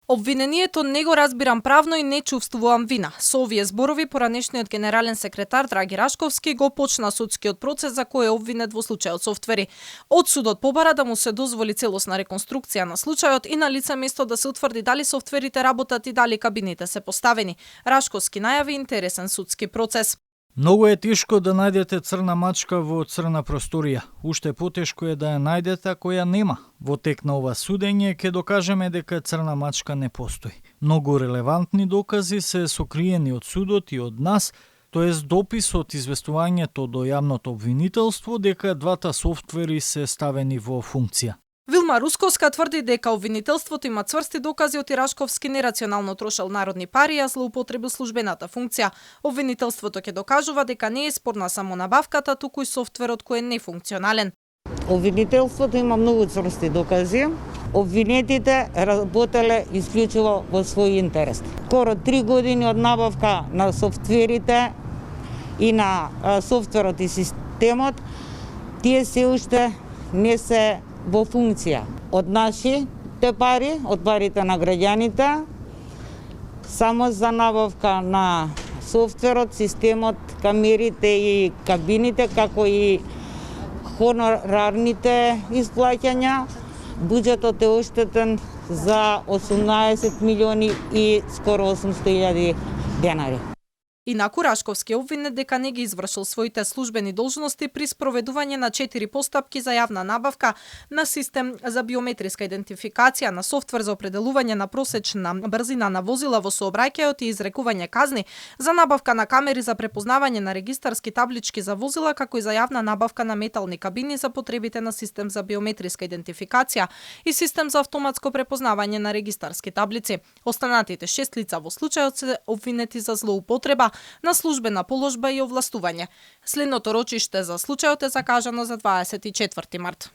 Обвинението не го разбирам правно и не чувствувам вина. Со овие зборови поранешниот генерален секретар Драги Рашковски го почна судскиот процес за кој е обвинет во случајот софтвери. Од судот побара да му се дозволи целосна реконструкција на случајот и на лице место да се утврди дали софтверите работат и дали кабините се поставени. Рашковски најави интересен судски процес. Многу е тешко да најдете црна мачка во црна просторија. Уште потешко е да ја најдете ако ја нема. Во тек на ова судење ќе докажеме дека црна мачка не постои. Многу релевантни докази се сокриени од судот и од нас, тоест допис од известувањето до јавното обвинителство дека двата софтвери се ставени во функција. Вилма Русковска тврди дека обвинителството има цврсти докази од Рашковски нерационално трошел народни пари, а злоупотребил службената функција. Обвинителството ќе докажува дека не е спорна само набавката, туку и софтверот кој е нефункционален. Обвинителството има многу цврсти докази. Обвинетите работеле исклучиво во свој интерес. Скоро 3 години од набавка на софтверите и на софтверот и системот, тие се уште не се во функција. Од нашите пари, од парите на граѓаните, само за набавка на софтверот, системот, камерите и кабините, како и хонорарните исплаќања, буџетот е оштетен за 18 милиони и скоро 800.000 денари. Инаку Рашковски е обвинет дека не ги извршил своите службени должности при спроведување на 4 постапки за јавна набавка на систем за биометриска идентификација, на софтвер за определување на просечна брзина на возила во сообраќајот и изрекување казни, за набавка на камери за препознавање на регистарски таблички за возила, како и за јавна набавка на метални кабини за потребите на систем за биометриска идентификација и систем за автоматско препознавање на регистарски таблици. Останатите 6 лица во случајот се обвинети за злоупотреба на службена положба и овластување. Следното рочиште за случајот е закажано за 24 март.